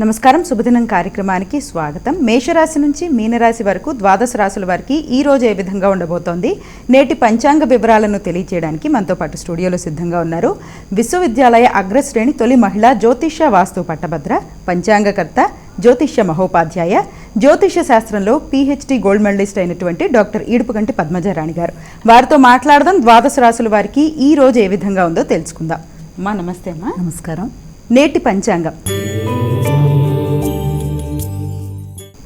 నమస్కారం. శుభదినం కార్యక్రమానికి స్వాగతం. మేషరాశి నుంచి మీనరాశి వరకు ద్వాదశ రాశుల వారికి ఈ రోజు ఏ విధంగా ఉండబోతోంది, నేటి పంచాంగ వివరాలను తెలియజేయడానికి మనతో పాటు స్టూడియోలో సిద్ధంగా ఉన్నారు విశ్వవిద్యాలయ అగ్రశ్రేణి తొలి మహిళా జ్యోతిష్య వాస్తు పట్టభద్ర, పంచాంగకర్త, జ్యోతిష్య మహోపాధ్యాయ, జ్యోతిష్య శాస్త్రంలో PhD గోల్డ్ మెడలిస్ట్ అయినటువంటి డాక్టర్ ఈడుపుగంటి పద్మజారాణి గారు. వారితో మాట్లాడదాం. ద్వాదశ రాశుల వారికి ఈ రోజు ఏ విధంగా ఉందో తెలుసుకుందాం. అమ్మా నమస్తే. అమ్మా నమస్కారం. నేటి పంచాంగం.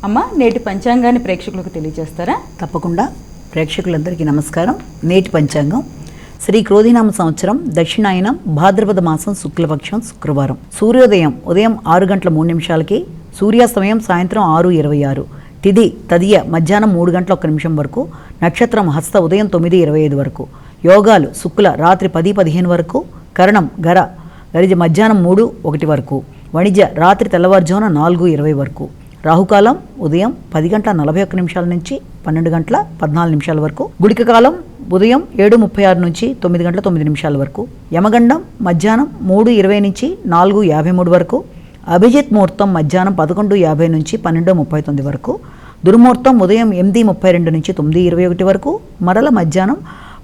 అమ్మ, నేటి పంచాంగాన్ని ప్రేక్షకులకు తెలియజేస్తారా? తప్పకుండా. ప్రేక్షకులందరికీ నమస్కారం. నేటి పంచాంగం శ్రీ క్రోధినామ సంవత్సరం దక్షిణాయనం భాద్రపద మాసం శుక్లపక్షం శుక్రవారం. సూర్యోదయం ఉదయం 6 గంటల 3 నిమిషాలకి, సూర్యాస్తమయం సాయంత్రం 6:26. తిథి తదియ మధ్యాహ్నం 3 గంటల 1 నిమిషం వరకు. నక్షత్రం హస్త ఉదయం 9:25 వరకు. యోగాలు శుక్ల రాత్రి 10:15 వరకు. కరణం గర గరిజ మధ్యాహ్నం 3:01 వరకు. వణిజ్య రాత్రి తెల్లవారుజామున 4:20 వరకు. రాహుకాలం ఉదయం 10 గంటల 41 నిమిషాల నుంచి 12 గంటల 14 నిమిషాల వరకు. గుళిక కాలం ఉదయం 7:36 నుంచి 9 గంటల 9 నిమిషాల వరకు. యమగండం మధ్యాహ్నం 3:20 నుంచి 4:53 వరకు. అభిజిత్ ముహూర్తం మధ్యాహ్నం 11:50 నుంచి 12:39 వరకు. దుర్ముహూర్తం ఉదయం 8:32 నుంచి 9:21 వరకు. మరల మధ్యాహ్నం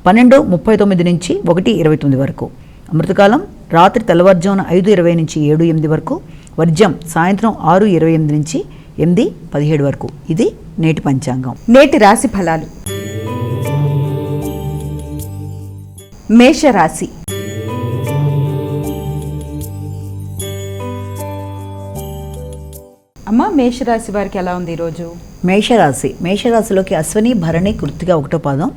12:39 నుంచి 1:29 వరకు. అమృతకాలం రాత్రి తెల్లవారుజామున 5:20 నుంచి 7:08 వరకు. వర్జ్యం సాయంత్రం 6:28 నుంచి 8:17 వరకు. ఇది నేటి పంచాంగం. నేటి రాశి ఫలాలు. మేషరాశి. అమ్మ, మేషరాశి వారికి ఎలా ఉంది ఈరోజు? మేషరాశిలోకి అశ్వని, భరణి, కృత్తిక 1వ పాదం.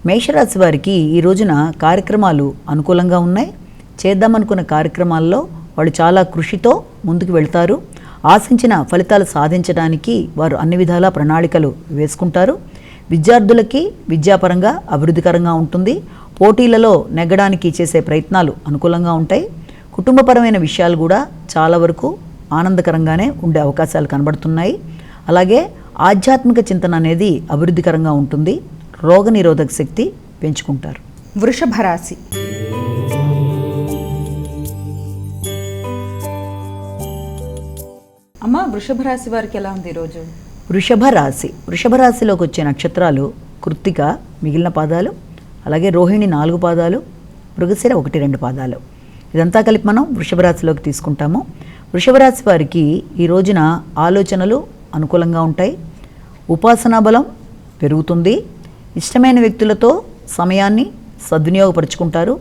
మేషరాశి వారికి ఈ రోజున కార్యక్రమాలు అనుకూలంగా ఉన్నాయి. చేద్దామనుకున్న కార్యక్రమాల్లో వాళ్ళు చాలా కృషితో ముందుకు వెళ్తారు. ఆశించిన ఫలితాలు సాధించడానికి వారు అన్ని విధాల ప్రణాళికలు వేసుకుంటారు. విద్యార్థులకి విద్యాపరంగా అభివృద్ధికరంగా ఉంటుంది. పోటీలలో నెగ్గడానికి చేసే ప్రయత్నాలు అనుకూలంగా ఉంటాయి. కుటుంబపరమైన విషయాలు కూడా చాలా వరకు ఆనందకరంగానే ఉండే అవకాశాలు కనబడుతున్నాయి. అలాగే ఆధ్యాత్మిక చింతన అనేది అభివృద్ధికరంగా ఉంటుంది. రోగనిరోధక శక్తి పెంచుకుంటారు. వృషభ రాశి. అమ్మ, వృషభ రాశి వారికి ఎలా ఉంది ఈరోజు? వృషభ రాశిలోకి వచ్చే నక్షత్రాలు కృత్తిక మిగిలిన పాదాలు, అలాగే రోహిణి 4 పాదాలు, మృగశిర 1-2 పాదాలు. ఇదంతా కలిపి మనం వృషభ రాశిలోకి తీసుకుంటాము. వృషభ రాశి వారికి ఈ రోజున ఆలోచనలు అనుకూలంగా ఉంటాయి. ఉపాసనా బలం పెరుగుతుంది. ఇష్టమైన వ్యక్తులతో సమయాన్ని సద్వినియోగపరుచుకుంటారు.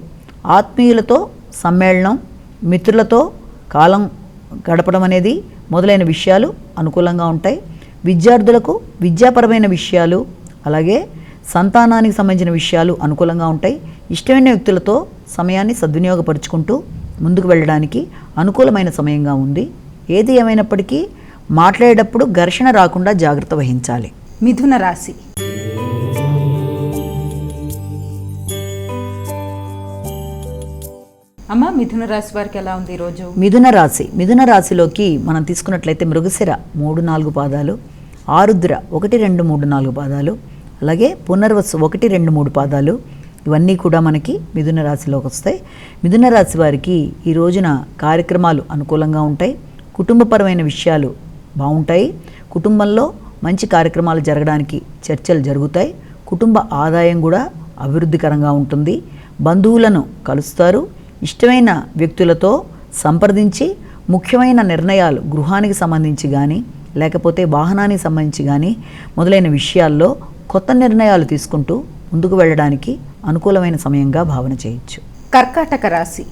ఆత్మీయులతో సమ్మేళనం, మిత్రులతో కాలం గడపడం అనేది మొదలైన విషయాలు అనుకూలంగా ఉంటాయి. విద్యార్థులకు విద్యాపరమైన విషయాలు, అలాగే సంతానానికి సంబంధించిన విషయాలు అనుకూలంగా ఉంటాయి. ఇష్టమైన వ్యక్తులతో సమయాన్ని సద్వినియోగపరుచుకుంటూ ముందుకు వెళ్ళడానికి అనుకూలమైన సమయంగా ఉంది. ఏది ఏమైనప్పటికీ మాట్లాడేటప్పుడు ఘర్షణ రాకుండా జాగ్రత్త వహించాలి. మిథున రాశి. అమ్మ, మిథున రాశి వారికి ఎలా ఉంది ఈరోజు? మిథున రాశిలోకి మనం తీసుకున్నట్లయితే మృగశిర 3-4 పాదాలు, ఆరుద్ర 1-2-3-4 పాదాలు, అలాగే పునర్వసు 1-2-3 పాదాలు. ఇవన్నీ కూడా మనకి మిథున రాశిలోకి వస్తాయి. మిథున రాశి వారికి ఈ రోజున కార్యక్రమాలు అనుకూలంగా ఉంటాయి. కుటుంబపరమైన విషయాలు బాగుంటాయి. కుటుంబంలో మంచి కార్యక్రమాలు జరగడానికి చర్చలు జరుగుతాయి. కుటుంబ ఆదాయం కూడా అభివృద్ధికరంగా ఉంటుంది. బంధువులను కలుస్తారు. ఇష్టమైన వ్యక్తులతో సంప్రదించి ముఖ్యమైన నిర్ణయాలు గృహానికి సంబంధించి కానీ, లేకపోతే వాహనానికి సంబంధించి కానీ మొదలైన విషయాల్లో కొత్త నిర్ణయాలు తీసుకుంటూ ముందుకు వెళ్ళడానికి అనుకూలమైన సమయంగా భావన చేయొచ్చు. కర్కాటక రాశి.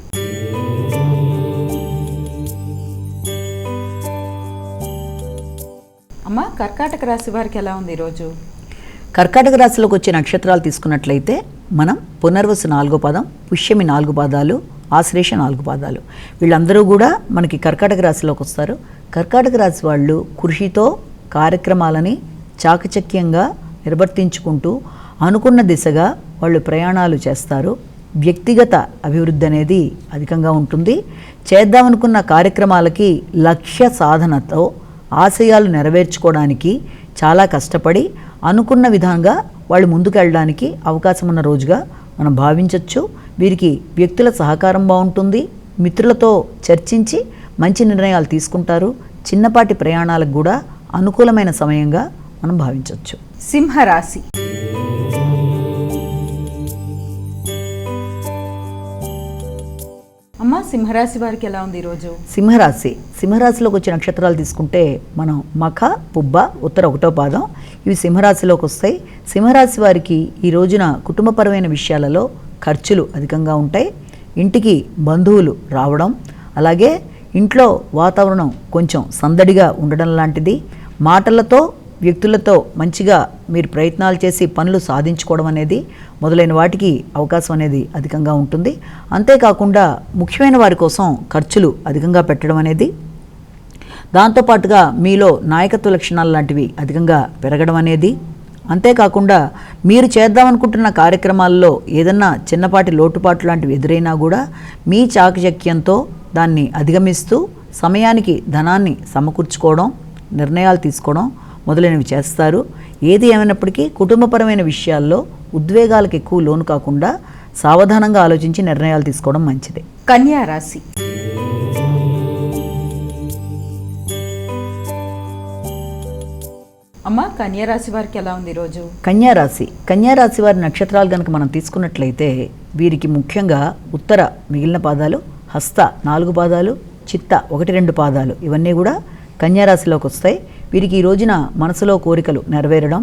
అమ్మ, కర్కాటక రాశి వారికి ఎలా ఉంది ఈరోజు? కర్కాటక రాశిలోకి వచ్చే నక్షత్రాలు తీసుకున్నట్లయితే మనం పునర్వసు 4వ పాదం, పుష్యమి 4 పాదాలు, ఆశ్లేష 4 పాదాలు. వీళ్ళందరూ కూడా మనకి కర్కాటక రాశిలోకి వస్తారు. కర్కాటక రాశి వాళ్ళు కృషితో కార్యక్రమాలని చాకచక్యంగా నిర్వర్తించుకుంటూ అనుకున్న దిశగా వాళ్ళు ప్రయాణాలు చేస్తారు. వ్యక్తిగత అభివృద్ధి అనేది అధికంగా ఉంటుంది. చేద్దామనుకున్న కార్యక్రమాలకి లక్ష్య సాధనతో ఆశయాలు నెరవేర్చుకోవడానికి చాలా కష్టపడి అనుకున్న విధంగా వాళ్ళు ముందుకు వెళ్ళడానికి అవకాశం ఉన్న రోజుగా మనం భావించవచ్చు. వీరికి వ్యక్తుల సహకారం బాగుంటుంది. మిత్రులతో చర్చించి మంచి నిర్ణయాలు తీసుకుంటారు. చిన్నపాటి ప్రయాణాలకు కూడా అనుకూలమైన సమయంగా మనం భావించవచ్చు. సింహరాశి. అమ్మ, సింహరాశి వారికి ఎలా ఉంది ఈరోజు? సింహరాశిలోకి వచ్చే నక్షత్రాలు తీసుకుంటే మనం మఖ, పుబ్బ, ఉత్తర 1వ పాదం ఇవి సింహరాశిలోకి వస్తాయి. సింహరాశి వారికి ఈ రోజున కుటుంబపరమైన విషయాలలో ఖర్చులు అధికంగా ఉంటాయి. ఇంటికి బంధువులు రావడం, అలాగే ఇంట్లో వాతావరణం కొంచెం సందడిగా ఉండడం లాంటిది, మాటలతో వ్యక్తులతో మంచిగా మీరు ప్రయత్నాలు చేసి పనులు సాధించుకోవడం అనేది మొదలైన వాటికి అవకాశం అనేది అధికంగా ఉంటుంది. అంతేకాకుండా ముఖ్యమైన వారి కోసం ఖర్చులు అధికంగా పెట్టడం అనేది, దాంతోపాటుగా మీలో నాయకత్వ లక్షణాలు లాంటివి అధికంగా పెరగడం అనేది, అంతేకాకుండా మీరు చేద్దామనుకుంటున్న కార్యక్రమాల్లో ఏదన్నా చిన్నపాటి లోటుపాట్లు లాంటివి ఎదురైనా కూడా మీ చాకచక్యంతో దాన్ని అధిగమిస్తూ సమయానికి ధనాన్ని సమకూర్చుకోవడం, నిర్ణయాలు తీసుకోవడం మొదలైనవి చేస్తారు. ఏది ఏమైనప్పటికీ కుటుంబపరమైన విషయాల్లో ఉద్వేగాలకు ఎక్కువ లోను కాకుండా సావధానంగా ఆలోచించి నిర్ణయాలు తీసుకోవడం మంచిది. కన్యా రాశి. అమ్మ, కన్యా రాశి వారికి ఎలా ఉంది ఈరోజు? కన్యా రాశి వారి నక్షత్రాలు కనుక మనం తీసుకున్నట్లయితే వీరికి ముఖ్యంగా ఉత్తర మిగిలిన పాదాలు, హస్త 4 పాదాలు, చిత్త 1-2 పాదాలు ఇవన్నీ కూడా కన్యా రాశిలోకి వస్తాయి. వీరికి ఈ రోజున మనసులో కోరికలు నెరవేరడం,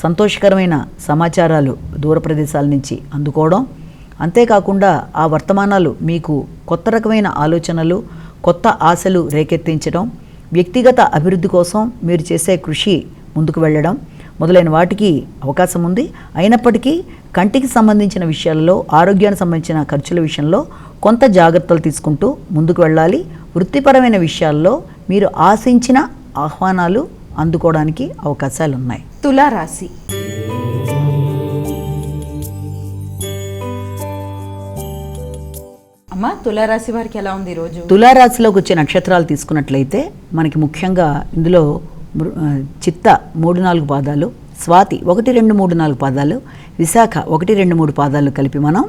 సంతోషకరమైన సమాచారాలు దూర ప్రదేశాల నుంచి అందుకోవడం, అంతేకాకుండా ఆ వర్తమానాలు మీకు కొత్త రకమైన ఆలోచనలు, కొత్త ఆశలు రేకెత్తించడం, వ్యక్తిగత అభివృద్ధి కోసం మీరు చేసే కృషి ముందుకు వెళ్ళడం మొదలైన వాటికి అవకాశం ఉంది. అయినప్పటికీ కంటికి సంబంధించిన విషయాల్లో, ఆరోగ్యానికి సంబంధించిన ఖర్చుల విషయంలో కొంత జాగ్రత్తలు తీసుకుంటూ ముందుకు వెళ్ళాలి. వృత్తిపరమైన విషయాల్లో మీరు ఆశించిన ఆహ్వానాలు అందుకోవడానికి అవకాశాలు ఉన్నాయి. తులారాశి. అమ్మ, తులారాశి వారికి ఎలా ఉంది ఈరోజు? తులారాశిలోకి వచ్చే నక్షత్రాలు తీసుకున్నట్లయితే మనకి ముఖ్యంగా ఇందులో చిత్త 3-4 పాదాలు, స్వాతి 1-2-3-4 పాదాలు, విశాఖ 1-2-3 పాదాలు కలిపి మనం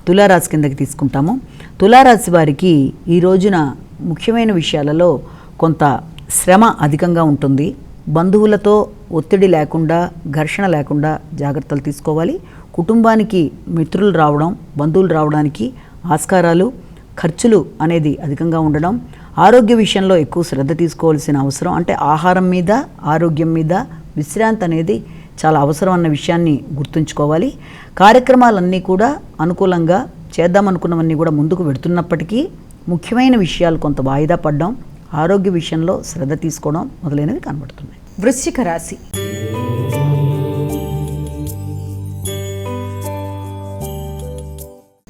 తులారాశి కిందకి తీసుకుంటాము. తులారాశి వారికి ఈ రోజున ముఖ్యమైన విషయాలలో కొంత శ్రమ అధికంగా ఉంటుంది. బంధువులతో ఒత్తిడి లేకుండా, ఘర్షణ లేకుండా జాగ్రత్తలు తీసుకోవాలి. కుటుంబానికి మిత్రులు రావడం, బంధువులు రావడానికి ఆస్కారాలు, ఖర్చులు అనేది అధికంగా ఉండడం, ఆరోగ్య విషయంలో ఎక్కువ శ్రద్ధ తీసుకోవాల్సిన అవసరం, అంటే ఆహారం మీద, ఆరోగ్యం మీద విశ్రాంతి అనేది చాలా అవసరం అన్న విషయాన్ని గుర్తుంచుకోవాలి. కార్యక్రమాలన్నీ కూడా అనుకూలంగా చేద్దామనుకున్నవన్నీ కూడా ముందుకు వెడుతున్నప్పటికీ ముఖ్యమైన విషయాలు కొంత వాయిదా పడడం, ఆరోగ్య విషయంలో శ్రద్ధ తీసుకోవడం మొదలైనవి కనబడుతున్నాయి. వృశ్చిక రాశి.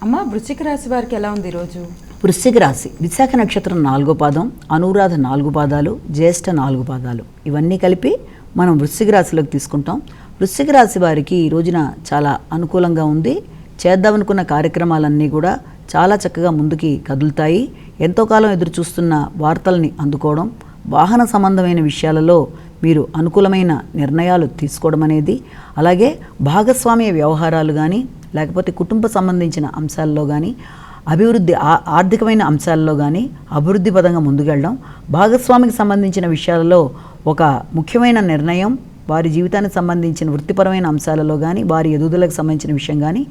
అమ్మ, వృశ్చిక రాశి వారికి ఎలా ఉంది ఈరోజు? వృశ్చిక రాశి విశాఖ నక్షత్రం 4వ పాదం, అనురాధ 4 పాదాలు, జ్యేష్ఠ 4 పాదాలు ఇవన్నీ కలిపి మనం వృశ్చిక రాశిలోకి తీసుకుంటాం. వృశ్చిక రాశి వారికి ఈ రోజున చాలా అనుకూలంగా ఉంది. చేద్దామనుకున్న కార్యక్రమాలన్నీ కూడా చాలా చక్కగా ముందుకి కదులుతాయి. ఎంతో కాలం ఎదురు చూస్తున్న వార్తల్ని అందుకోవడం, వాహన సంబంధమైన విషయాలలో మీరు అనుకూలమైన నిర్ణయాలు తీసుకోవడం అనేది, అలాగే భాగస్వామ్య వ్యవహారాలు కానీ లేకపోతే కుటుంబ సంబంధించిన అంశాల్లో కానీ, అభివృద్ధి ఆర్థికమైన అంశాల్లో కానీ అభివృద్ధి పదంగా ముందుకెళ్ళడం, భాగస్వామికి సంబంధించిన విషయాలలో ఒక ముఖ్యమైన నిర్ణయం, వారి జీవితానికి సంబంధించిన వృత్తిపరమైన అంశాలలో కానీ, వారి ఎదుగుదలకు సంబంధించిన విషయం కానీ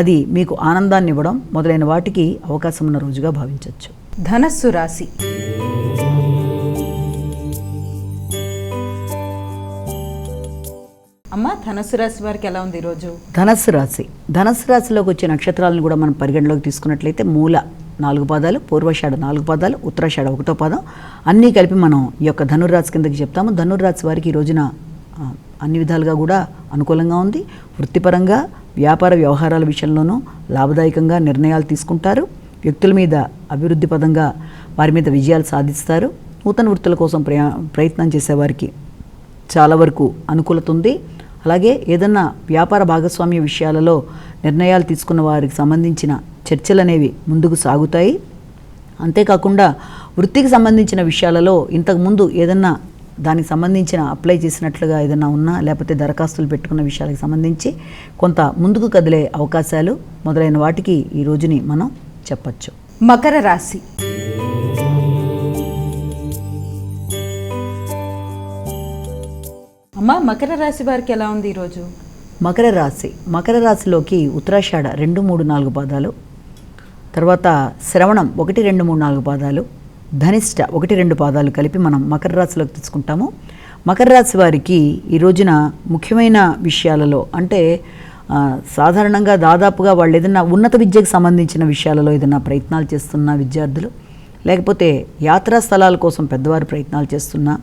అది మీకు ఆనందాన్ని ఇవ్వడం మొదలైన వాటికి అవకాశం ఉన్న రోజుగా భావించవచ్చు. ధనస్సు రాశి. అమ్మ, ధనస్సు రాశి వారికి ఎలా ఉంది ఈరోజు? ధనస్సు రాశిలోకి వచ్చే నక్షత్రాలను కూడా మనం పరిగణలోకి తీసుకున్నట్లయితే మూల 4 పాదాలు, పూర్వషాఢ 4 పాదాలు, ఉత్తరాషాఢ 1వ పాదం అన్నీ కలిపి మనం ఈ యొక్క ధనుర్రాశి కిందకి చెప్తాము. ధనుర్రాశి వారికి ఈ రోజున అన్ని విధాలుగా కూడా అనుకూలంగా ఉంది. వృత్తిపరంగా, వ్యాపార వ్యవహారాల విషయంలోనూ లాభదాయకంగా నిర్ణయాలు తీసుకుంటారు. వ్యక్తుల మీద అభివృద్ధి పదంగా వారి మీద విజయాలు సాధిస్తారు. నూతన వృత్తుల కోసం ప్రయత్నం చేసేవారికి చాలా వరకు అనుకూలత ఉంది. అలాగే ఏదన్నా వ్యాపార భాగస్వామ్య విషయాలలో నిర్ణయాలు తీసుకున్న వారికి సంబంధించిన చర్చలు అనేవి ముందుకు సాగుతాయి. అంతేకాకుండా వృత్తికి సంబంధించిన విషయాలలో ఇంతకుముందు ఏదన్నా దానికి సంబంధించిన అప్లై చేసినట్లుగా ఏదైనా ఉన్నా, లేకపోతే దరఖాస్తులు పెట్టుకున్న విషయాలకు సంబంధించి కొంత ముందుకు కదిలే అవకాశాలు మొదలైన వాటికి ఈ రోజుని మనం చెప్పచ్చు. మకర రాశి. అమ్మ మకర రాశి వారికి ఎలా ఉంది ఈరోజు? మకర రాశిలోకి ఉత్తరాషాఢ 2, 3, 4 పాదాలు, తర్వాత శ్రవణం 1, 2, 3, 4 పాదాలు, ధనిష్ట 1, 2 పాదాలు కలిపి మనం మకర రాశిలోకి తీసుకుంటాము. మకర రాశి వారికి ఈ రోజున ముఖ్యమైన విషయాలలో అంటే సాధారణంగా దాదాపుగా వాళ్ళు ఏదైనా ఉన్నత విద్యకు సంబంధించిన విషయాలలో ఏదైనా ప్రయత్నాలు చేస్తున్న విద్యార్థులు, లేకపోతే యాత్రా స్థలాల కోసం పెద్దవారు ప్రయత్నాలు చేస్తున్నా,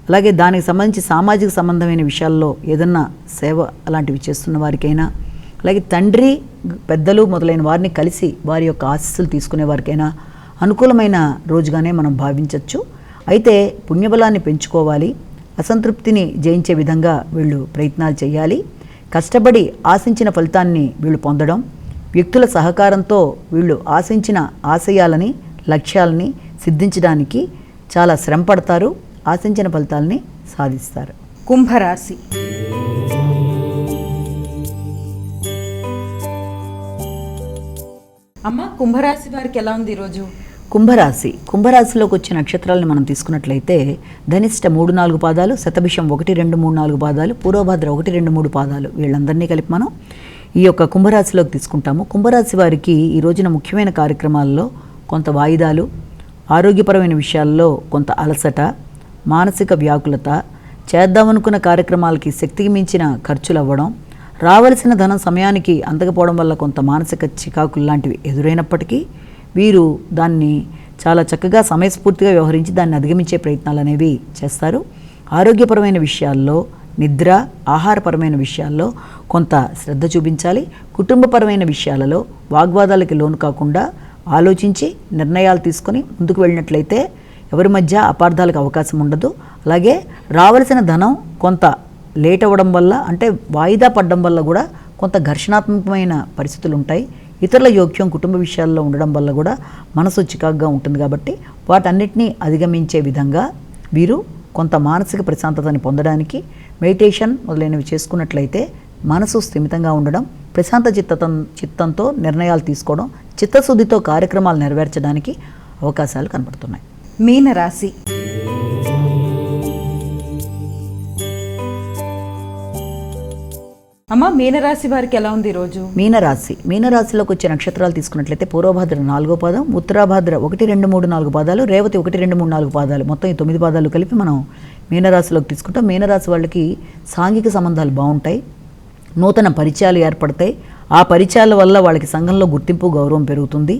అలాగే దానికి సంబంధించి సామాజిక సంబంధమైన విషయాల్లో ఏదన్నా సేవ అలాంటివి చేస్తున్న వారికైనా, అలాగే తండ్రి పెద్దలు మొదలైన వారిని కలిసి వారి యొక్క ఆశీస్సులు తీసుకునే వారికైనా అనుకూలమైన రోజుగానే మనం భావించవచ్చు. అయితే పుణ్యబలాన్ని పెంచుకోవాలి, అసంతృప్తిని జయించే విధంగా వీళ్ళు ప్రయత్నాలు చేయాలి. కష్టపడి ఆశించిన ఫలితాన్ని వీళ్ళు పొందడం, వ్యక్తుల సహకారంతో వీళ్ళు ఆశించిన ఆశయాలని లక్ష్యాలని సిద్ధించడానికి చాలా శ్రమ పడతారు, ఆశించిన ఫలితాలని సాధిస్తారు. కుంభరాశి. అమ్మ కుంభరాశి వారికి ఎలా ఉంది ఈరోజు? కుంభరాశిలోకి వచ్చే నక్షత్రాలను మనం తీసుకున్నట్లయితే ధనిష్ట 3, 4 పాదాలు, శతభిషం 1, 2, 3, 4 పాదాలు, పూర్వభద్ర 1, 2, 3 పాదాలు, వీళ్ళందరినీ కలిపి మనం ఈ యొక్క కుంభరాశిలోకి తీసుకుంటాము. కుంభరాశి వారికి ఈ రోజున ముఖ్యమైన కార్యక్రమాల్లో కొంత వాయిదాలు, ఆరోగ్యపరమైన విషయాల్లో కొంత అలసట, మానసిక వ్యాకులత, చేద్దామనుకున్న కార్యక్రమాలకి శక్తికి మించిన ఖర్చులు అవ్వడం, రావలసిన ధనం సమయానికి అందకపోవడం వల్ల కొంత మానసిక చికాకులు లాంటివి ఎదురైనప్పటికీ వీరు దాన్ని చాలా చక్కగా సమయస్ఫూర్తిగా వ్యవహరించి దాన్ని అధిగమించే ప్రయత్నాలు అనేవి చేస్తారు. ఆరోగ్యపరమైన విషయాల్లో, నిద్ర, ఆహారపరమైన విషయాల్లో కొంత శ్రద్ధ చూపించాలి. కుటుంబపరమైన విషయాలలో వాగ్వాదాలకి లోను కాకుండా ఆలోచించి నిర్ణయాలు తీసుకొని ముందుకు వెళ్ళినట్లయితే ఎవరి మధ్య అపార్థాలకు అవకాశం ఉండదు. అలాగే రావలసిన ధనం కొంత లేట్ అవ్వడం వల్ల అంటే వాయిదా పడడం వల్ల కూడా కొంత ఘర్షణాత్మకమైన పరిస్థితులు ఉంటాయి. ఇతరుల జోక్యం కుటుంబ విషయాల్లో ఉండడం వల్ల కూడా మనసు చికాకుగా ఉంటుంది. కాబట్టి వాటన్నిటినీ అధిగమించే విధంగా వీరు కొంత మానసిక ప్రశాంతతని పొందడానికి మెడిటేషన్ మొదలైనవి చేసుకున్నట్లయితే మనసు స్థిమితంగా ఉండడం, ప్రశాంత చిత్తంతో నిర్ణయాలు తీసుకోవడం, చిత్తశుద్ధితో కార్యక్రమాలు నెరవేర్చడానికి అవకాశాలు కనబడుతున్నాయి. మీనరాశి. అమ్మ మీనరాశి వారికి ఎలా ఉంది ఈరోజు? మీనరాశిలోకి వచ్చే నక్షత్రాలు తీసుకున్నట్లయితే పూర్వభద్ర 4వ పాదం, ఉత్తరాభద్ర 1, 2, 3, 4 పాదాలు, రేవతి 1, 2, 3, 4 పాదాలు, మొత్తం ఈ 9 పాదాలు కలిపి మనం మీనరాశిలోకి తీసుకుంటాం. మీనరాశి వాళ్ళకి సాంఘిక సంబంధాలు బాగుంటాయి, నూతన పరిచయాలు ఏర్పడతాయి. ఆ పరిచయాల వల్ల వాళ్ళకి సంఘంలో గుర్తింపు, గౌరవం పెరుగుతుంది.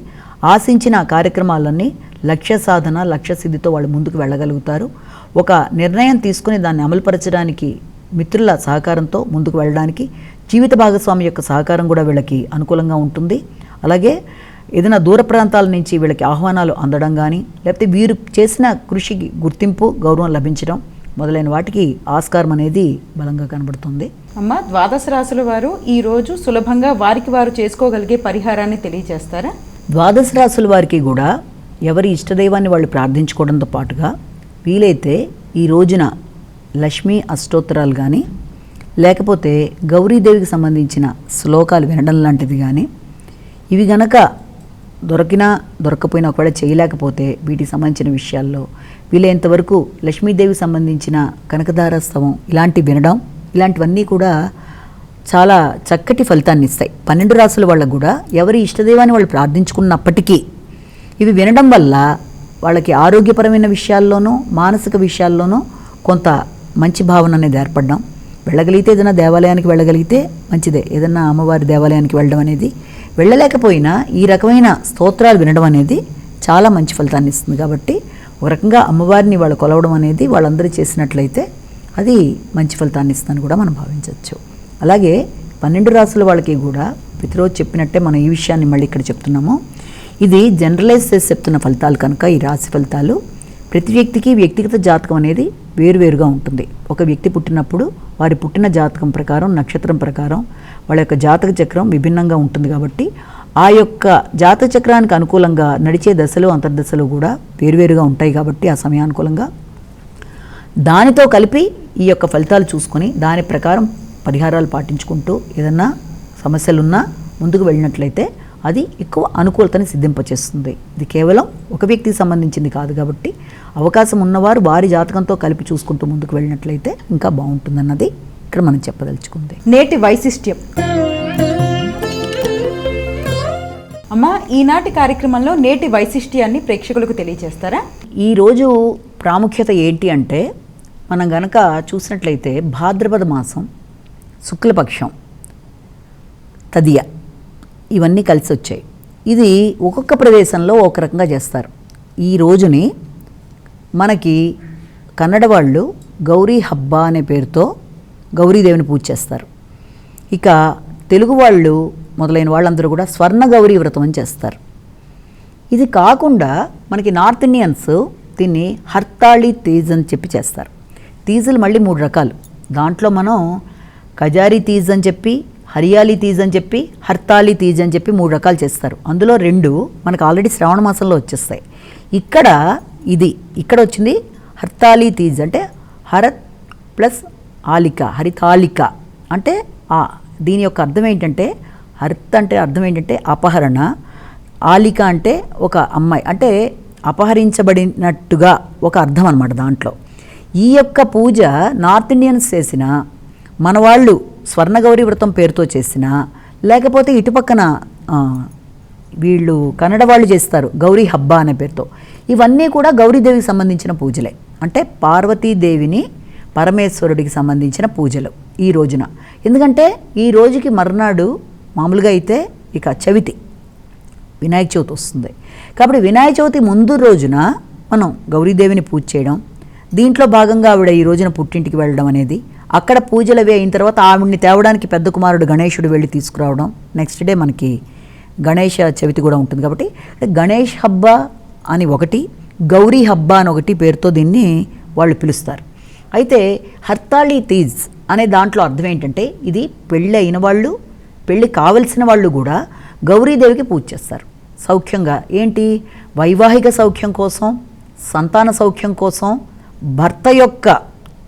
ఆశించిన కార్యక్రమాలన్నీ లక్ష్య సాధన, లక్ష్య సిద్ధితో వాళ్ళు ముందుకు వెళ్ళగలుగుతారు. ఒక నిర్ణయం తీసుకుని దాన్ని అమలుపరచడానికి మిత్రుల సహకారంతో ముందుకు వెళ్ళడానికి జీవిత భాగస్వామి యొక్క సహకారం కూడా వీళ్ళకి అనుకూలంగా ఉంటుంది. అలాగే ఏదైనా దూర ప్రాంతాల నుంచి వీళ్ళకి ఆహ్వానాలు అందడం కానీ, లేకపోతే వీరు చేసిన కృషికి గుర్తింపు, గౌరవం లభించడం మొదలైన వాటికి ఆస్కారం అనేది బలంగా కనబడుతుంది. అమ్మ ద్వాదశ రాశుల వారు ఈరోజు సులభంగా వారికి వారు చేసుకోగలిగే పరిహారాన్ని తెలియజేస్తారా? ద్వాదశ రాశుల వారికి కూడా ఎవరి ఇష్టదైవాన్ని వాళ్ళు ప్రార్థించుకోవడంతో పాటుగా వీలైతే ఈ రోజున లక్ష్మీ అష్టోత్తరాలు కానీ, లేకపోతే గౌరీదేవికి సంబంధించిన శ్లోకాలు వినడం లాంటిది కానీ, ఇవి గనక దొరికినా దొరకపోయినా ఒకవేళ చేయలేకపోతే వీటికి సంబంధించిన విషయాల్లో వీలైనంతవరకు లక్ష్మీదేవికి సంబంధించిన కనకదారస్తవం ఇలాంటివి వినడం, ఇలాంటివన్నీ కూడా చాలా చక్కటి ఫలితాన్ని ఇస్తాయి. 12 రాశుల వాళ్ళకు కూడా ఎవరి ఇష్టదైవాన్ని వాళ్ళు ప్రార్థించుకున్నప్పటికీ ఇవి వినడం వల్ల వాళ్ళకి ఆరోగ్యపరమైన విషయాల్లోనూ మానసిక విషయాల్లోనూ కొంత మంచి భావన అనేది ఏర్పడడం, వెళ్ళగలిగితే ఏదైనా దేవాలయానికి వెళ్ళగలిగితే మంచిదే, ఏదైనా అమ్మవారి దేవాలయానికి వెళ్ళడం అనేది, వెళ్ళలేకపోయినా ఈ రకమైన స్తోత్రాలు వినడం అనేది చాలా మంచి ఫలితాన్ని ఇస్తుంది. కాబట్టి ఒక రకంగా అమ్మవారిని వాళ్ళు కొలవడం అనేది వాళ్ళందరూ చేసినట్లయితే అది మంచి ఫలితాన్ని ఇస్తుందని కూడా మనం భావించవచ్చు. అలాగే 12 రాశుల వాళ్ళకి కూడా ప్రతిరోజు చెప్పినట్టే మనం ఈ విషయాన్ని మళ్ళీ ఇక్కడ చెప్తున్నాము. ఇది జనరలైజ్ చేసి చెప్తున్న ఫలితాలు కనుక ఈ రాశి ఫలితాలు ప్రతి వ్యక్తికి వ్యక్తిగత జాతకం అనేది వేరువేరుగా ఉంటుంది. ఒక వ్యక్తి పుట్టినప్పుడు వారి పుట్టిన జాతకం ప్రకారం, నక్షత్రం ప్రకారం వాళ్ళ యొక్క జాతక చక్రం విభిన్నంగా ఉంటుంది. కాబట్టి ఆ యొక్క జాతక చక్రానికి అనుకూలంగా నడిచే దశలు, అంతర్దశలు కూడా వేరువేరుగా ఉంటాయి. కాబట్టి ఆ సమయానుకూలంగా దానితో కలిపి ఈ యొక్క ఫలితాలు చూసుకొని దాని ప్రకారం పరిహారాలు పాటించుకుంటూ ఏదన్నా సమస్యలున్నా ముందుకు వెళ్ళినట్లయితే అది ఎక్కువ అనుకూలతని సిద్ధింపచేస్తుంది. ఇది కేవలం ఒక వ్యక్తికి సంబంధించింది కాదు కాబట్టి అవకాశం ఉన్నవారు వారి జాతకంతో కలిపి చూసుకుంటూ ముందుకు వెళ్ళినట్లయితే ఇంకా బాగుంటుందన్నది ఇక్కడ మనం చెప్పదలుచుకుంది. నేటి వైశిష్ట్యం. అమ్మ, ఈనాటి కార్యక్రమంలో నేటి వైశిష్ట్యాన్ని ప్రేక్షకులకు తెలియజేస్తారా? ఈరోజు ప్రాముఖ్యత ఏంటి అంటే, మనం గనక చూసినట్లయితే భాద్రపద మాసం శుక్లపక్షం తదియ ఇవన్నీ కలిసి వచ్చాయి. ఇది ఒక్కొక్క ప్రదేశంలో ఒక రకంగా చేస్తారు. ఈ రోజుని మనకి కన్నడ వాళ్ళు గౌరీ హబ్బ అనే పేరుతో గౌరీదేవిని పూజ చేస్తారు. ఇక తెలుగు వాళ్ళు మొదలైన వాళ్ళందరూ కూడా స్వర్ణ గౌరీ వ్రతం అని చేస్తారు. ఇది కాకుండా మనకి నార్త్ ఇండియన్స్ దీన్ని హర్తాళి తీజ్ అని చెప్పి చేస్తారు. తీజులు మళ్ళీ 3 రకాలు. దాంట్లో మనం కజారీ తీజ్ అని చెప్పి, హరియాలి తీజ్ అని చెప్పి, హర్తాళి తీజ్ అని చెప్పి 3 రకాలు చేస్తారు. అందులో 2 మనకు ఆల్రెడీ శ్రావణ మాసంలో వచ్చేస్తాయి. ఇక్కడ వచ్చింది హర్తాళి తీజ్, అంటే హరత్ ప్లస్ ఆలిక, హరితాళిక అంటే దీని యొక్క అర్థం ఏంటంటే, హర్త్ అంటే అర్థం ఏంటంటే అపహరణ, ఆలిక అంటే ఒక అమ్మాయి, అంటే అపహరించబడినట్టుగా ఒక అర్థం అన్నమాట. దాంట్లో ఈ యొక్క పూజ నార్త్ ఇండియన్స్ చేసిన, మన వాళ్ళు స్వర్ణగౌరీ వ్రతం పేరుతో చేసిన, లేకపోతే ఇటుపక్కన వీళ్ళు కన్నడ వాళ్ళు చేస్తారు గౌరీ హబ్బ అనే పేరుతో. ఇవన్నీ కూడా గౌరీదేవికి సంబంధించిన పూజలే. అంటే పార్వతీదేవిని పరమేశ్వరుడికి సంబంధించిన పూజలు ఈ రోజున. ఎందుకంటే ఈ రోజుకి మర్నాడు మామూలుగా అయితే ఇక చవితి, వినాయక చవితి వస్తుంది. కాబట్టి వినాయక చవితి ముందు రోజున మనం గౌరీదేవిని పూజ చేయడం, దీంట్లో భాగంగా ఆవిడ ఈ రోజున పుట్టింటికి వెళ్ళడం అనేది, అక్కడ పూజలు అవి అయిన తర్వాత ఆవిడ్ని తేవడానికి పెద్ద కుమారుడు గణేశుడు వెళ్ళి తీసుకురావడం, నెక్స్ట్ డే మనకి గణేష చవితి కూడా ఉంటుంది. కాబట్టి గణేష్ హబ్బ అని ఒకటి, గౌరీ హబ్బ అని ఒకటి పేరుతో దీన్ని వాళ్ళు పిలుస్తారు. అయితే హర్తాళి తీజ్ అనే దాంట్లో అర్థం ఏంటంటే, ఇది పెళ్ళి అయిన వాళ్ళు, పెళ్ళి కావలసిన వాళ్ళు కూడా గౌరీదేవికి పూజ చేస్తారు. సౌఖ్యంగా ఏంటి, వైవాహిక సౌఖ్యం కోసం, సంతాన సౌఖ్యం కోసం, భర్త యొక్క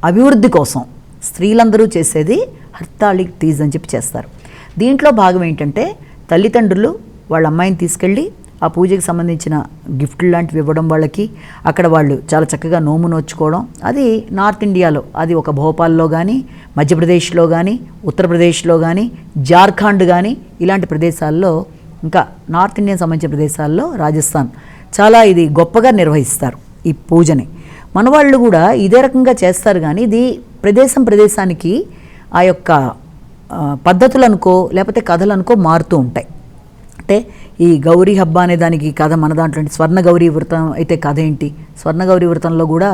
అభివృద్ధి కోసం స్త్రీలందరూ చేసేది హర్తాళి తీజ్ అని చెప్పి చేస్తారు. దీంట్లో భాగం ఏంటంటే, తల్లిదండ్రులు వాళ్ళ అమ్మాయిని తీసుకెళ్ళి ఆ పూజకి సంబంధించిన గిఫ్ట్లు లాంటివి ఇవ్వడం వాళ్ళకి, అక్కడ వాళ్ళు చాలా చక్కగా నోము నోచుకోవడం. అది నార్త్ ఇండియాలో, అది ఒక భోపాల్లో కానీ, మధ్యప్రదేశ్లో కానీ, ఉత్తరప్రదేశ్లో కానీ, జార్ఖండ్ కానీ ఇలాంటి ప్రదేశాల్లో, ఇంకా నార్త్ ఇండియన్ సంబంధించిన ప్రదేశాల్లో, రాజస్థాన్ చాలా ఇది గొప్పగా నిర్వహిస్తారు ఈ పూజని. మన వాళ్ళు కూడా ఇదే రకంగా చేస్తారు. కానీ ఇది ప్రదేశానికి ఆ యొక్క పద్ధతులనుకో లేకపోతే కథలనుకో మారుతూ ఉంటాయి. అంటే ఈ గౌరీ హబ్బ అనే దానికి కథ మన దాంట్లో స్వర్ణ గౌరీ వ్రతం అయితే కథ ఏంటి, స్వర్ణ గౌరీ వ్రతంలో కూడా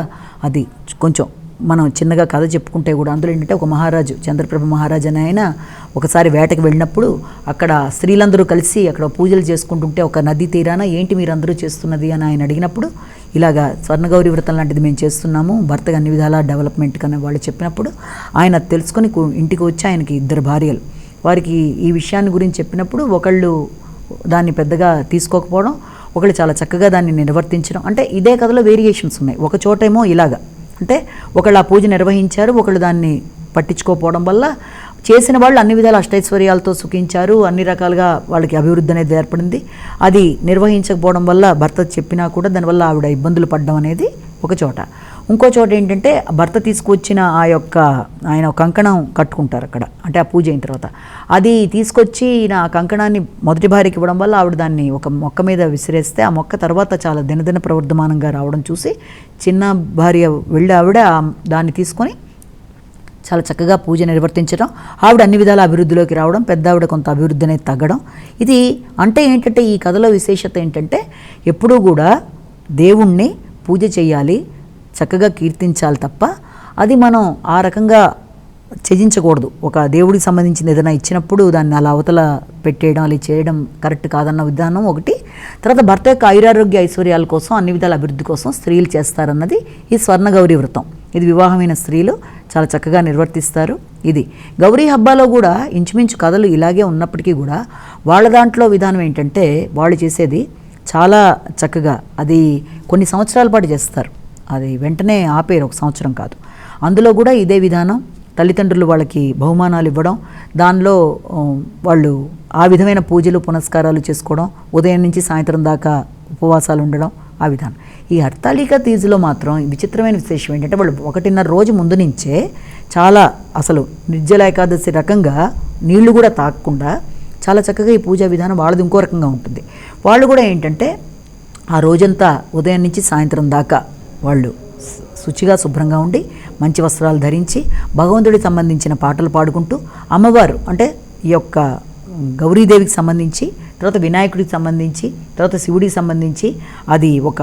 అది కొంచెం మనం చిన్నగా కథ చెప్పుకుంటే కూడా అందులో ఏంటంటే, ఒక మహారాజు, చంద్రప్రభ మహారాజు అని ఆయన ఒకసారి వేటకి వెళ్ళినప్పుడు అక్కడ స్త్రీలందరూ కలిసి అక్కడ పూజలు చేసుకుంటుంటే ఒక నది తీరాన ఏంటి మీరందరూ చేస్తున్నది అని ఆయన అడిగినప్పుడు, ఇలాగా స్వర్ణగౌరీ వ్రతం లాంటిది మేము చేస్తున్నాము, భర్తగా అన్ని విధాలా డెవలప్మెంట్ కన్నా వాళ్ళు చెప్పినప్పుడు ఆయన తెలుసుకొని ఇంటికి వచ్చి ఆయనకి 2 భార్యలు, వారికి ఈ విషయాన్ని గురించి చెప్పినప్పుడు ఒకళ్ళు దాన్ని పెద్దగా తీసుకోకపోవడం, ఒకళ్ళు చాలా చక్కగా దాన్ని నిర్వర్తించడం. అంటే ఇదే కథలో వేరియేషన్స్ ఉన్నాయి. ఒక చోటేమో ఇలాగా, అంటే ఒకళ్ళు ఆ పూజ నిర్వహించారు, ఒకళ్ళు దాన్ని పట్టించుకోకపోవడం వల్ల చేసిన వాళ్ళు అన్ని విధాల అష్టైశ్వర్యాలతో సుఖించారు, అన్ని రకాలుగా వాళ్ళకి అభివృద్ధి అనేది ఏర్పడింది. అది నిర్వహించకపోవడం వల్ల భర్త చెప్పినా కూడా దానివల్ల ఆవిడ ఇబ్బందులు పడడం అనేది ఒక చోట. ఇంకో చోట ఏంటంటే, భర్త తీసుకొచ్చిన ఆయన కంకణం కట్టుకుంటారు అక్కడ, అంటే ఆ పూజ అయిన తర్వాత అది తీసుకొచ్చి ఆ కంకణాన్ని మొదటి భార్యకి ఇవ్వడం వల్ల ఆవిడ దాన్ని ఒక మొక్క మీద విసిరేస్తే, ఆ మొక్క తర్వాత చాలా దినదిన ప్రవర్ధమానంగా రావడం చూసి చిన్న భార్య వెళ్ళి ఆవిడ దాన్ని తీసుకొని చాలా చక్కగా పూజ నిర్వర్తించడం, ఆవిడ అన్ని విధాల అభివృద్ధిలోకి రావడం, పెద్ద ఆవిడ కొంత అభివృద్ధి అనేది తగ్గడం. ఇది అంటే ఏంటంటే, ఈ కథలో విశేషత ఏంటంటే, ఎప్పుడూ కూడా దేవుణ్ణి పూజ చేయాలి, చక్కగా కీర్తించాలి తప్ప అది మనం ఆ రకంగా త్యజించకూడదు. ఒక దేవుడికి సంబంధించిన ఏదైనా ఇచ్చినప్పుడు దాన్ని అలా అవతల పెట్టేయడం, అలా చేయడం కరెక్ట్ కాదన్న విధానం ఒకటి. తర్వాత భర్త యొక్క ఆయురారోగ్య ఐశ్వర్యాల కోసం, అన్ని విధాల అభివృద్ధి కోసం స్త్రీలు చేస్తారన్నది ఈ స్వర్ణగౌరీ వ్రతం. ఇది వివాహమైన స్త్రీలు చాలా చక్కగా నిర్వర్తిస్తారు. ఇది గౌరీ హబ్బాలో కూడా ఇంచుమించు కథలు ఇలాగే ఉన్నప్పటికీ కూడా వాళ్ళ దాంట్లో విధానం ఏంటంటే, వాళ్ళు చేసేది చాలా చక్కగా అది కొన్ని సంవత్సరాల పాటు చేస్తారు. అది వెంటనే ఆపేరు, 1 సంవత్సరం కాదు. అందులో కూడా ఇదే విధానం, తల్లిదండ్రులు వాళ్ళకి బహుమానాలు ఇవ్వడం, దానిలో వాళ్ళు ఆ విధమైన పూజలు పునస్కారాలు చేసుకోవడం, ఉదయం నుంచి సాయంత్రం దాకా ఉపవాసాలు ఉండడం, ఆ విధానం. ఈ హర్తాళికా తీజులో మాత్రం విచిత్రమైన విశేషం ఏంటంటే వాళ్ళు 1.5 రోజు ముందు నుంచే చాలా అసలు నిర్జల ఏకాదశి రకంగా నీళ్లు కూడా తాగకుండా చాలా చక్కగా ఈ పూజా విధానం వాళ్ళది ఇంకో రకంగా ఉంటుంది. వాళ్ళు కూడా ఏంటంటే ఆ రోజంతా ఉదయం నుంచి సాయంత్రం దాకా వాళ్ళు శుచిగా శుభ్రంగా ఉండి మంచి వస్త్రాలు ధరించి భగవంతుడికి సంబంధించిన పాటలు పాడుకుంటూ, అమ్మవారు అంటే ఈ యొక్క గౌరీదేవికి సంబంధించి, తర్వాత వినాయకుడికి సంబంధించి, తర్వాత శివుడికి సంబంధించి అది ఒక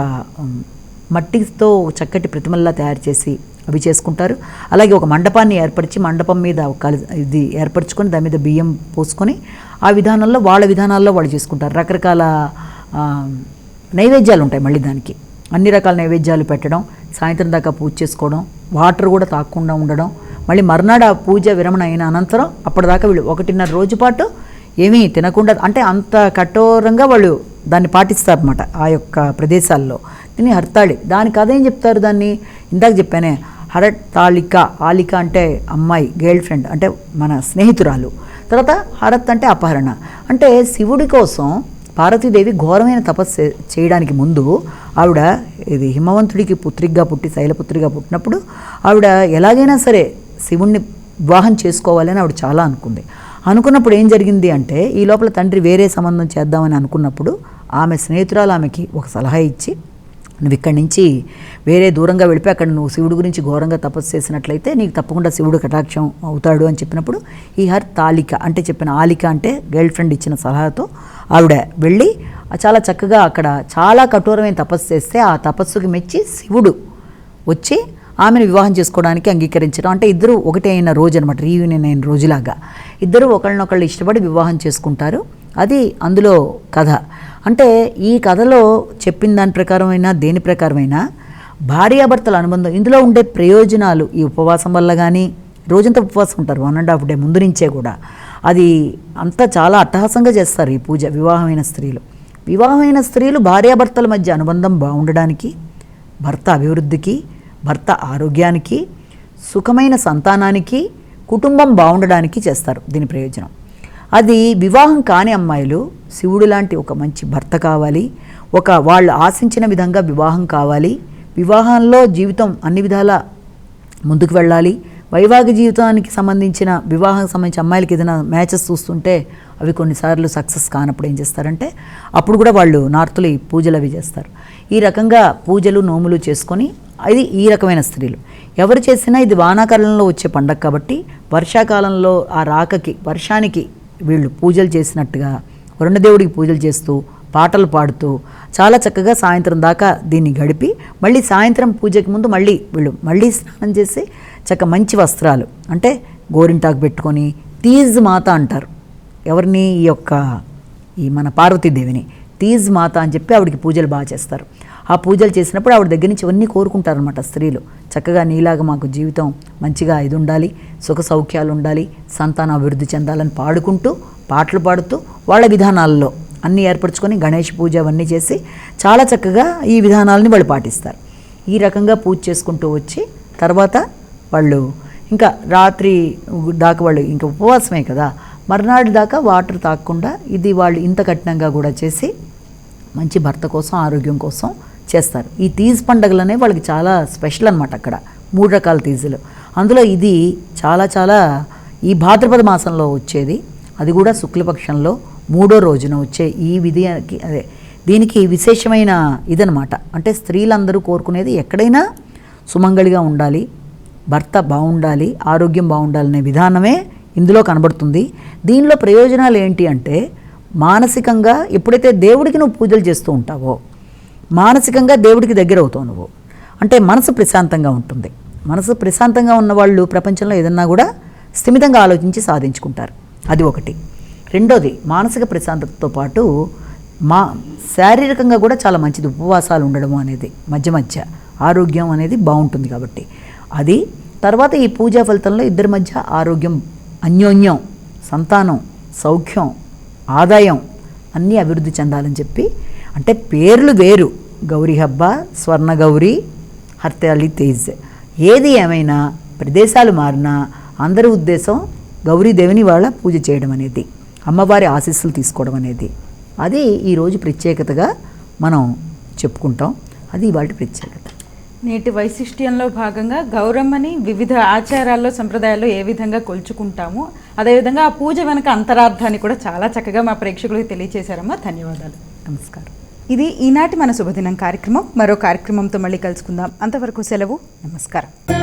మట్టితో చక్కటి ప్రతిమల్లా తయారు చేసి అవి చేసుకుంటారు. అలాగే ఒక మండపాన్ని ఏర్పరిచి మండపం మీద ఒక ఇది ఏర్పరచుకొని దాని మీద బియ్యం పోసుకొని ఆ విధానంలో వాళ్ళ విధానాల్లో వాళ్ళు చేసుకుంటారు. రకరకాల నైవేద్యాలు ఉంటాయి. మళ్ళీ దానికి అన్ని రకాల నైవేద్యాలు పెట్టడం, సాయంత్రం దాకా పూజ చేసుకోవడం, వాటర్ కూడా తాగకుండా ఉండడం, మళ్ళీ మర్నాడు ఆ పూజ విరమణ అయిన అనంతరం అప్పటిదాకా వీళ్ళు 1.5 రోజు పాటు ఏమీ తినకుండా, అంటే అంత కఠోరంగా వాళ్ళు దాన్ని పాటిస్తారన్నమాట ఆ యొక్క ప్రదేశాల్లో. దీన్ని హర్తాళి. దానికి అదేం చెప్తారు, దాన్ని ఇందాక చెప్పానే హరతాళిక. ఆలిక అంటే అమ్మాయి, గర్ల్ ఫ్రెండ్ అంటే మన స్నేహితురాలు. తర్వాత హరత్ అంటే అపహరణ. అంటే శివుడి కోసం పార్వతీదేవి ఘోరమైన తపస్సు చేయడానికి ముందు ఆవిడ ఇది హిమవంతుడికి పుత్రిగా పుట్టి శైలపుత్రిగా పుట్టినప్పుడు ఆవిడ ఎలాగైనా సరే శివుణ్ణి వివాహం చేసుకోవాలని ఆవిడ చాలా అనుకున్నప్పుడు ఏం జరిగింది అంటే, ఈ లోపల తండ్రి వేరే సంబంధం చేద్దామని అనుకున్నప్పుడు ఆమె స్నేహితురాలు ఆమెకి ఒక సలహా ఇచ్చి, నువ్వు ఇక్కడి నుంచి వేరే దూరంగా వెళ్ళిపోయి అక్కడ నువ్వు శివుడి గురించి ఘోరంగా తపస్సు చేసినట్లయితే నీకు తప్పకుండా శివుడు కటాక్షం అవుతాడు అని చెప్పినప్పుడు ఈ హర్తాళిక అంటే చెప్పిన ఆలిక అంటే గర్ల్ ఫ్రెండ్ ఇచ్చిన సలహాతో ఆవిడ వెళ్ళి చాలా చక్కగా అక్కడ చాలా కఠోరమైన తపస్సు చేస్తే ఆ తపస్సుకి మెచ్చి శివుడు వచ్చి ఆమెను వివాహం చేసుకోవడానికి అంగీకరించడం. అంటే ఇద్దరు ఒకటే అయిన రోజు అనమాట, రీయూనియన్ అయిన రోజులాగా ఇద్దరు ఒకళ్ళనొకళ్ళు ఇష్టపడి వివాహం చేసుకుంటారు. అది అందులో కథ. అంటే ఈ కథలో చెప్పిన దాని ప్రకారమైనా దేని ప్రకారమైనా భార్యాభర్తల అనుబంధం, ఇందులో ఉండే ప్రయోజనాలు ఈ ఉపవాసం వల్ల కానీ, రోజంతా ఉపవాసం ఉంటారు 1.5 డే ముందు నుంచే కూడా, అది అంతా చాలా అట్టహాసంగా చేస్తారు ఈ పూజ. వివాహమైన స్త్రీలు భార్యాభర్తల మధ్య అనుబంధం బాగుండడానికి, భర్త అభివృద్ధికి, భర్త ఆరోగ్యానికి, సుఖమైన సంతానానికి, కుటుంబం బాగుండడానికి చేస్తారు దీని ప్రయోజనం. అది వివాహం కాని అమ్మాయిలు శివుడు లాంటి ఒక మంచి భర్త కావాలి, వాళ్ళు ఆశించిన విధంగా వివాహం కావాలి, వివాహంలో జీవితం అన్ని విధాల ముందుకు వెళ్ళాలి. వైవాహిక జీవితానికి సంబంధించిన వివాహానికి సంబంధించిన అమ్మాయిలకి ఏదైనా మ్యాచెస్ చూస్తుంటే అవి కొన్నిసార్లు సక్సెస్ కానప్పుడు ఏం చేస్తారంటే అప్పుడు కూడా వాళ్ళు నార్త్లో ఈ పూజలు అవి చేస్తారు. ఈ రకంగా పూజలు నోములు చేసుకొని అది ఈ రకమైన స్త్రీలు ఎవరు చేసినా ఇది వానాకాలంలో వచ్చే పండగ కాబట్టి వర్షాకాలంలో ఆ రాకకి వర్షానికి వీళ్ళు పూజలు చేసినట్టుగా వరుణదేవుడికి పూజలు చేస్తూ పాటలు పాడుతూ చాలా చక్కగా సాయంత్రం దాకా దీన్ని గడిపి మళ్ళీ సాయంత్రం పూజకి ముందు మళ్ళీ స్నానం చేసి మంచి వస్త్రాలు అంటే గోరింటాకు పెట్టుకొని తీజ్ మాత అంటారు ఎవరిని, ఈ మన పార్వతీదేవిని తీజ్ మాత అని చెప్పి ఆవిడకి పూజలు బాగా చేస్తారు. ఆ పూజలు చేసినప్పుడు ఆవిడ దగ్గర నుంచి ఇవన్నీ కోరుకుంటారనమాట స్త్రీలు. చక్కగా నీలాగా మాకు జీవితం మంచిగా ఇది ఉండాలి, సుఖ సౌఖ్యాలు ఉండాలి, సంతానం అభివృద్ధి చెందాలని పాటలు పాడుతూ వాళ్ళ విధానాల్లో అన్నీ ఏర్పరచుకొని గణేష్ పూజ అవన్నీ చేసి చాలా చక్కగా ఈ విధానాలని వాళ్ళు పాటిస్తారు. ఈ రకంగా పూజ చేసుకుంటూ వచ్చి తర్వాత వాళ్ళు ఇంకా రాత్రి దాకా వాళ్ళు ఇంకా ఉపవాసమే కదా, మర్నాడు దాకా వాటర్ తాగకుండా ఇది వాళ్ళు ఇంత కఠినంగా కూడా చేసి మంచి భర్త కోసం ఆరోగ్యం కోసం చేస్తారు. ఈ తీజ్ పండుగలనే వాళ్ళకి చాలా స్పెషల్ అనమాట. అక్కడ 3 రకాల తీజులు, అందులో ఇది చాలా ఈ భాద్రపద మాసంలో వచ్చేది, అది కూడా శుక్లపక్షంలో 3వ రోజున వచ్చే ఈ విధికి దీనికి విశేషమైన ఇదనమాట. అంటే స్త్రీలందరూ కోరుకునేది ఎక్కడైనా సుమంగళిగా ఉండాలి, భర్త బాగుండాలి, ఆరోగ్యం బాగుండాలనే విధానమే ఇందులో కనబడుతుంది. దీనిలో ప్రయోజనాలు ఏంటి అంటే మానసికంగా ఎప్పుడైతే దేవుడికి నువ్వు పూజలు చేస్తూ ఉంటావో మానసికంగా దేవుడికి దగ్గర అవుతావు నువ్వు, అంటే మనసు ప్రశాంతంగా ఉంటుంది. మనసు ప్రశాంతంగా ఉన్నవాళ్ళు ప్రపంచంలో ఏదన్నా కూడా స్థిమితంగా ఆలోచించి సాధించుకుంటారు. అది ఒకటి. రెండోది మానసిక ప్రశాంతతతో పాటు శారీరకంగా కూడా చాలా మంచిది ఉపవాసాలు ఉండడం అనేది, మధ్య ఆరోగ్యం అనేది బాగుంటుంది కాబట్టి అది. తర్వాత ఈ పూజా ఫలితంలో ఇద్దరి మధ్య ఆరోగ్యం, అన్యోన్యం, సంతానం, సౌఖ్యం, ఆదాయం అన్నీ అభివృద్ధి చెందాలని చెప్పి, అంటే పేర్లు వేరు, గౌరీ హబ్బ, స్వర్ణ గౌరీ, హర్తాళి తేజ్, ఏది ఏమైనా ప్రదేశాలు మారినా అందరి ఉద్దేశం గౌరీదేవిని వాళ్ళ పూజ చేయడం అనేది, అమ్మవారి ఆశీస్సులు తీసుకోవడం అనేది, అది ఈరోజు ప్రత్యేకతగా మనం చెప్పుకుంటాం. అది ఇవాళ ప్రత్యేకత. నేటి వైశిష్ట్యంలో భాగంగా గౌరమ్మని వివిధ ఆచారాల్లో సంప్రదాయాల్లో ఏ విధంగా కొలుచుకుంటామో అదేవిధంగా ఆ పూజ వెనక అంతరార్థాన్ని కూడా చాలా చక్కగా మా ప్రేక్షకులకు తెలియజేశారమ్మా. ధన్యవాదాలు. నమస్కారం. ఇది ఈనాటి మన శుభదినం కార్యక్రమం. మరో కార్యక్రమంతో మళ్ళీ కలుసుకుందాం. అంతవరకు సెలవు. నమస్కారం.